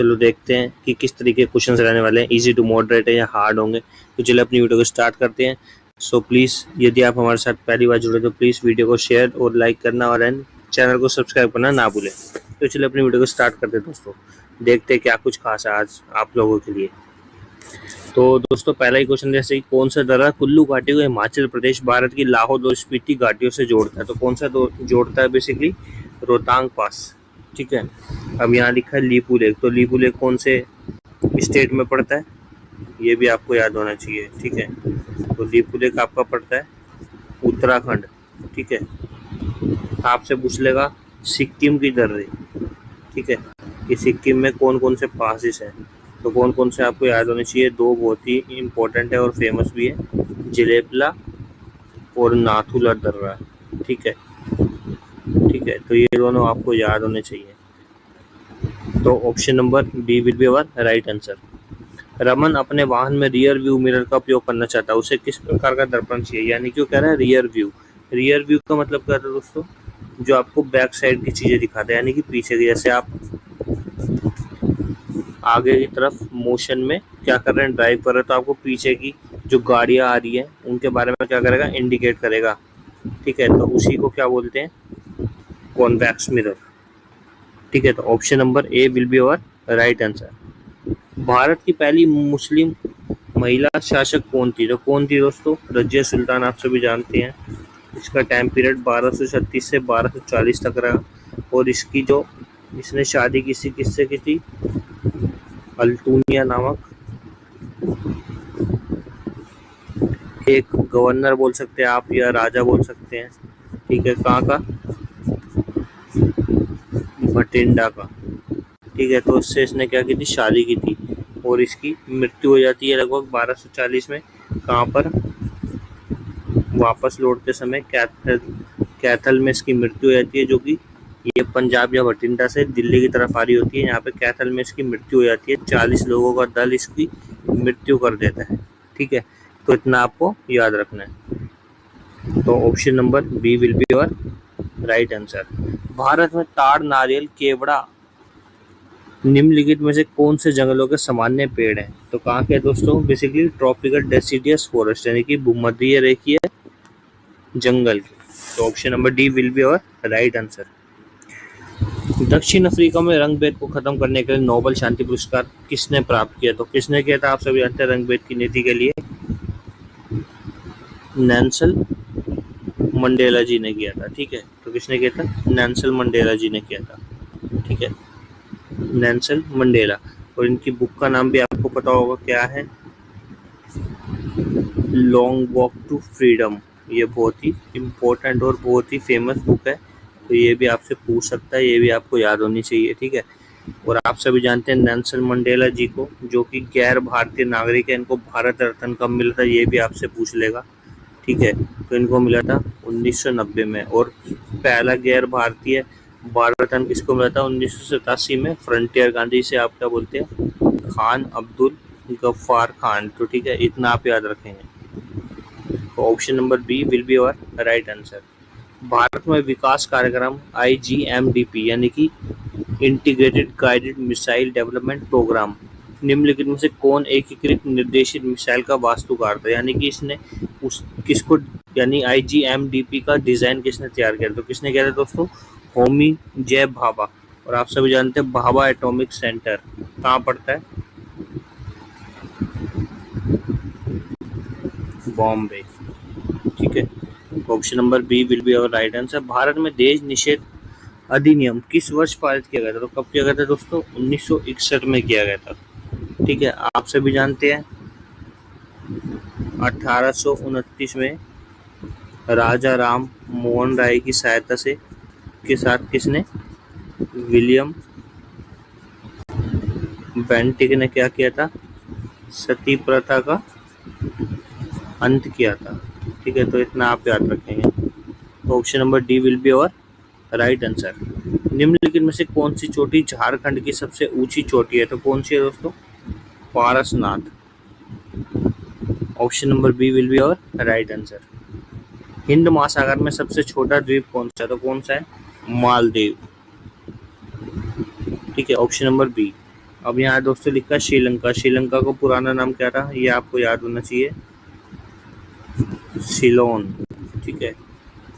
चलो देखते हैं कि किस तरीके के क्वेश्चन रहने वाले हैं, इजी टू मॉडरेट है या हार्ड होंगे। तो चलो अपनी वीडियो को स्टार्ट करते हैं। सो प्लीज़ यदि आप हमारे साथ पहली बार जुड़े तो प्लीज़ वीडियो को शेयर और लाइक करना और चैनल को सब्सक्राइब करना ना भूलें। तो चलो अपनी वीडियो को स्टार्ट करते हैं दोस्तों, देखते हैं क्या कुछ खास है आज आप लोगों के लिए। तो दोस्तों पहला ही क्वेश्चन जैसे कि कौन सा दर्रा कुल्लू घाटी को हिमाचल प्रदेश भारत की लाहौल और स्पीति घाटियों से जोड़ता है। तो कौन सा जोड़ता है, बेसिकली रोहतांग पास। ठीक है, अब यहाँ लिखा है लीपू लेक। तो लीपू लेक कौन से स्टेट में पड़ता है, ये भी आपको याद होना चाहिए। ठीक है, तो लीपू लेक आपका पड़ता है उत्तराखंड। ठीक है, आपसे पूछ लेगा सिक्किम की दर्रे। ठीक है, कि सिक्किम में कौन कौन से पासिस हैं। तो कौन कौन से आपको याद होने चाहिए, दो बहुत ही इम्पोर्टेंट है और फेमस भी है, जलेपला और नाथुला दर्रा। ठीक है, तो ये दोनों आपको याद होने चाहिए। तो option number B will be our right answer. Raman अपने वाहन में रियर व्यू मिरर का उपयोग करना चाहता है, उसे किस प्रकार का दर्पण चाहिए, यानी कि वो कह रहा है रियर व्यू। रियर व्यू का मतलब क्या था दोस्तों, जो आपको बैक साइड की चीज़ें दिखाता है, यानी कि पीछे की। जैसे आप आगे की तरफ मोशन में क्या कर रहे हैं, ड्राइव कर रहे हैं, तो आपको पीछे की जो गाड़ियाँ आ रही हैं उनके बारे में क्या करेगा, इंडिकेट करेगा। ठीक है, तो उसी को क्या बोलते हैं, कॉन्वेक्स मिरर। ठीक है, तो option number A will be our right answer. Bharat की पहली मुस्लिम महिला शासक कौन थी। तो कौन थी दोस्तों, रजिया सुल्तान, आप सभी जानते हैं। इसका टाइम पीरियड 1236 से 1240 तक रहा, और इसने शादी किससे की थी, अल्तुनिया नामक एक गवर्नर बोल सकते हैं आप, या राजा बोल सकते हैं। ठीक है, कहाँ का, भटिंडा का। ठीक है, तो इससे इसने क्या की थी, शादी की थी, और इसकी मृत्यु हो जाती है लगभग 1240 में। कहाँ पर, वापस लौटते समय कैथल में इसकी मृत्यु हो जाती है, जो कि ये पंजाब या भटिंडा से दिल्ली की तरफ आ रही होती है। यहाँ पे कैथल में इसकी मृत्यु हो जाती है, 40 लोगों का दल इसकी मृत्यु कर देता है। ठीक है, तो इतना आपको याद रखना है। तो option number B will be your right answer. Bharat में ताड़, नारियल, केवड़ा निम्नलिखित में से कौन से जंगलों के सामान्य पेड़ हैं। तो कहाँ के दोस्तों, बेसिकली ट्रॉपिकल डेसिडियस फॉरेस्ट, यानी कि भूमध्य रेखीय जंगल के। तो option number D will be your right answer. दक्षिण अफ्रीका में रंग-भेद को खत्म करने के लिए नोबेल शांति पुरस्कार किसने प्राप्त किया। तो किसने किया था, आप सभी जानते हैं, रंग-भेद की नीति के लिए नेल्सन मंडेला जी ने किया था। ठीक है, तो किसने किया था, नेल्सन मंडेला जी ने किया था। ठीक है, नेल्सन मंडेला। और इनकी बुक का नाम भी आपको पता होगा, क्या है, लॉन्ग वॉक टू फ्रीडम। ये बहुत ही इम्पोर्टेंट और बहुत ही फेमस बुक है, तो ये भी आपसे पूछ सकता है, ये भी आपको याद होनी चाहिए। ठीक है, और आप सभी जानते हैं नेल्सन मंडेला जी को, जो कि गैर भारतीय नागरिक है, इनको भारत रत्न कब मिला था, ये भी आपसे पूछ लेगा। ठीक है, तो इनको मिला था 1990 में। और पहला गैर भारतीय भारत रत्न किसको मिला था, 1987 में, फ्रंटियर गांधी से आप क्या बोलते हैं, खान अब्दुल गफ्फार खान। तो ठीक है, इतना आप याद रखेंगे। तो option number B will be our right answer. Bharat में विकास कार्यक्रम IGMDP, यानी कि integrated guided missile development programme, निम्नलिखित में से कौन एकीकृत निर्देशित मिसाइल का वास्तुकार था, यानी कि इसने किसको, यानी IGMDP का डिजाइन किसने तैयार किया। तो किसने किया था दोस्तों, होमी जे भाभा। और आप सभी जानते हैं भाभा एटॉमिक सेंटर कहाँ पड़ता है, बॉम्बे। ठीक है, option number B will be our right answer. Bharat में देश निषेध अधिनियम किस वर्ष पारित किया गया था। तो कब किया गया था दोस्तों, 1961 में किया गया था। ठीक है, आप सभी जानते हैं 1829 में राजा राम मोहन राय की सहायता से के साथ किसने, विलियम बेंटिक ने क्या किया था, सती प्रथा का अंत किया था। ठीक है, तो इतना आप याद रखेंगे। तो option number D will be our right answer. निम्नलिखित में से कौन सी चोटी झारखंड की सबसे ऊंची चोटी है। तो कौन सी है दोस्तों, Parasnath. Option number B will be our right answer. हिंद महासागर में सबसे छोटा द्वीप कौन सा है। तो कौन सा है, मालदीव। ठीक है, ऑप्शन नंबर बी। अब यहाँ दोस्तों लिखा है श्रीलंका। श्रीलंका को पुराना नाम क्या था, ये आपको याद होना चाहिए, सिलोन। ठीक है,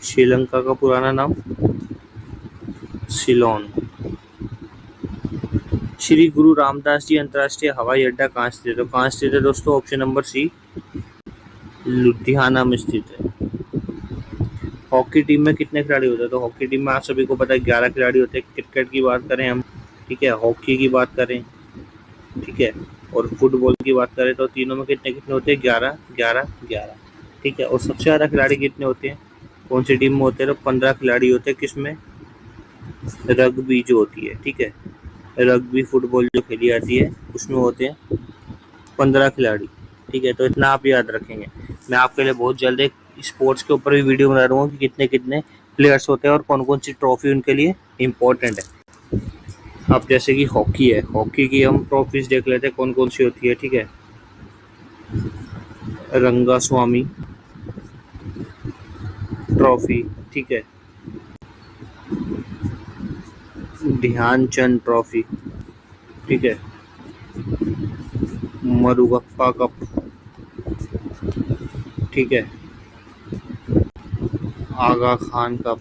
श्रीलंका का पुराना नाम सिलोन। श्री गुरु रामदास जी अंतर्राष्ट्रीय हवाई अड्डा कहाँ स्थित है, तो कहाँ स्थित है दोस्तों, ऑप्शन नंबर सी, लुधियाना में स्थित है। हॉकी टीम में कितने खिलाड़ी होते हैं, तो हॉकी टीम में आप सभी को पता है 11 खिलाड़ी होते हैं। क्रिकेट की बात करें हम, ठीक है, हॉकी की बात करें, ठीक है, और फुटबॉल की बात करें तो तीनों में कितने कितने होते हैं, 11 11 11। ठीक है, और सबसे ज़्यादा खिलाड़ी कितने होते हैं, कौन सी टीम में होते हैं, तो 15 खिलाड़ी होते हैं। किसमें, रग्बी जो होती है, ठीक है, रग्बी फुटबॉल जो खेली जाती है उसमें होते हैं 15 खिलाड़ी। ठीक है, तो इतना आप याद रखेंगे। मैं आपके लिए बहुत जल्द एक स्पोर्ट्स के ऊपर भी वीडियो बना दूँगा कि कितने कितने प्लेयर्स होते हैं और कौन कौन सी ट्रॉफी उनके लिए इम्पोर्टेंट है। अब जैसे कि हॉकी है, हॉकी की हम ट्रॉफीज देख लेते हैं कौन कौन सी होती है। ठीक है, रंगास्वामी ट्रॉफी, ठीक है, ध्यानचंद ट्रॉफी, ठीक है, मरुगप्पा कप, ठीक है, आगा खान कप।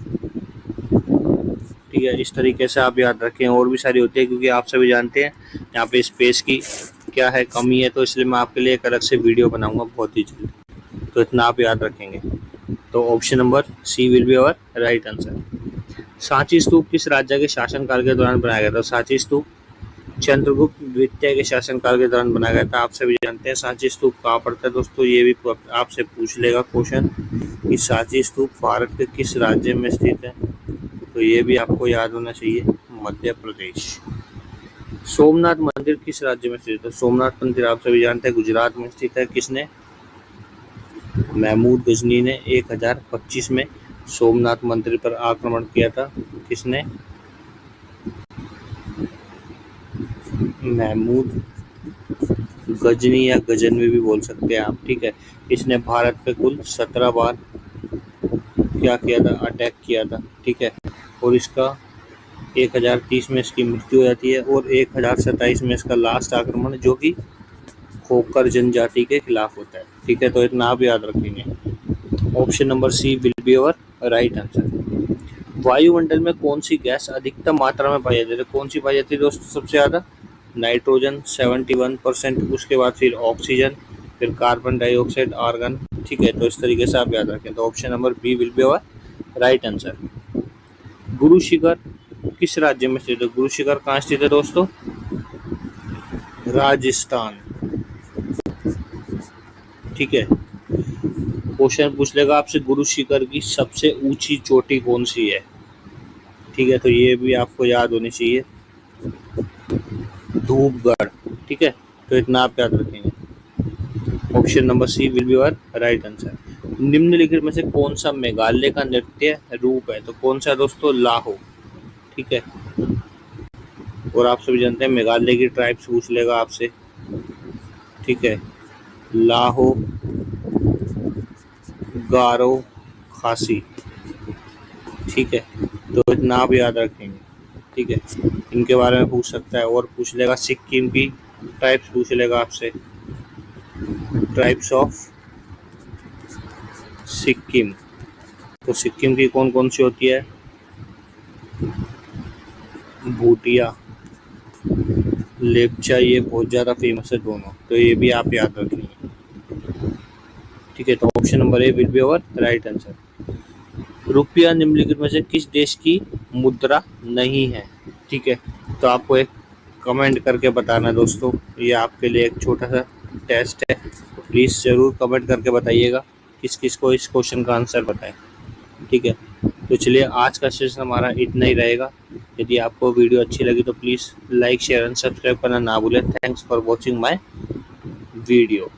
ठीक है, इस तरीके से आप याद रखें। और भी सारी होती है क्योंकि आप सभी जानते हैं यहाँ पे स्पेस की क्या है, कमी है, तो इसलिए मैं आपके लिए एक अलग से वीडियो बनाऊंगा बहुत ही जल्द। तो इतना आप याद रखेंगे। तो option number C will be our right answer. Sanchi Stupa किस राज्य के शासनकाल के दौरान बनाया गया था, सांची स्तूप चंद्रगुप्त द्वितीय के शासनकाल के दौरान बनाया गया था। आप सभी जानते हैं सांची स्तूप कहाँ पड़ता है दोस्तों, ये भी आपसे पूछ लेगा क्वेश्चन कि सांची स्तूप भारत के किस राज्य में स्थित है, तो ये भी आपको याद होना चाहिए, मध्य प्रदेश। सोमनाथ मंदिर किस राज्य में स्थित है, सोमनाथ मंदिर आप सभी जानते हैं गुजरात में स्थित है। किसने, महमूद गजनी ने 1025 में सोमनाथ मंदिर पर आक्रमण किया था। किसने, महमूद गजनी या गजनवी भी बोल सकते हैं आप। ठीक है, इसने भारत पे कुल 17 बार क्या किया था, अटैक किया था। ठीक है, और इसका 1030 में इसकी मृत्यु हो जाती है और 1027 में इसका लास्ट आक्रमण जो कि खोकर जनजाति के खिलाफ होता है। ठीक है, तो इतना आप याद रखेंगे। Option number C will be our right answer. वायुमंडल में कौन सी गैस अधिकतम मात्रा में पाई जाती है, कौन सी पाई जाती है दोस्तों सबसे ज़्यादा, नाइट्रोजन 71%, उसके बाद फिर ऑक्सीजन, फिर कार्बन डाइऑक्साइड, आर्गन। ठीक है, तो इस तरीके से आप याद रखें। तो option number B will be our right answer. Guru Shikhar किस राज्य में स्थित है, गुरु शिखर कहाँ स्थित है दोस्तों, राजस्थान। ठीक है, क्वेश्चन पूछ लेगा आपसे गुरु शिखर की सबसे ऊंची चोटी कौन सी है। ठीक है, तो ये भी आपको याद होनी चाहिए, धूपगढ़। ठीक है, तो इतना आप याद रखेंगे। Option number C will be our right answer. निम्नलिखित में से कौन सा मेघालय का नृत्य रूप है, तो कौन सा दोस्तों, लाहो। ठीक है, और आप सभी जानते हैं मेघालय की ट्राइब्स पूछ लेगा आपसे। ठीक है, लाहो, गारो, खासी। ठीक है, तो इतना आप याद रखेंगे। ठीक है, इनके बारे में पूछ सकता है। और पूछ लेगा सिक्किम की ट्राइब्स पूछ लेगा आपसे, ट्राइब्स ऑफ सिक्किम। तो सिक्किम की कौन कौन सी होती है, भूटिया, लेप्चा, ये बहुत ज़्यादा फेमस है दोनों, तो ये भी आप याद रखेंगे। ठीक है, तो option number A will be our right answer. रुपया निम्नलिखित में से किस देश की मुद्रा नहीं है। ठीक है, तो आपको एक कमेंट करके बताना दोस्तों, ये आपके लिए एक छोटा सा टेस्ट है, तो प्लीज़ ज़रूर कमेंट करके बताइएगा किस किस को इस क्वेश्चन का आंसर बताएं। ठीक है, तो चलिए आज का सेशन हमारा इतना ही रहेगा। यदि आपको वीडियो अच्छी लगी तो please like share and subscribe करना ना भूलें। Thanks for watching my video.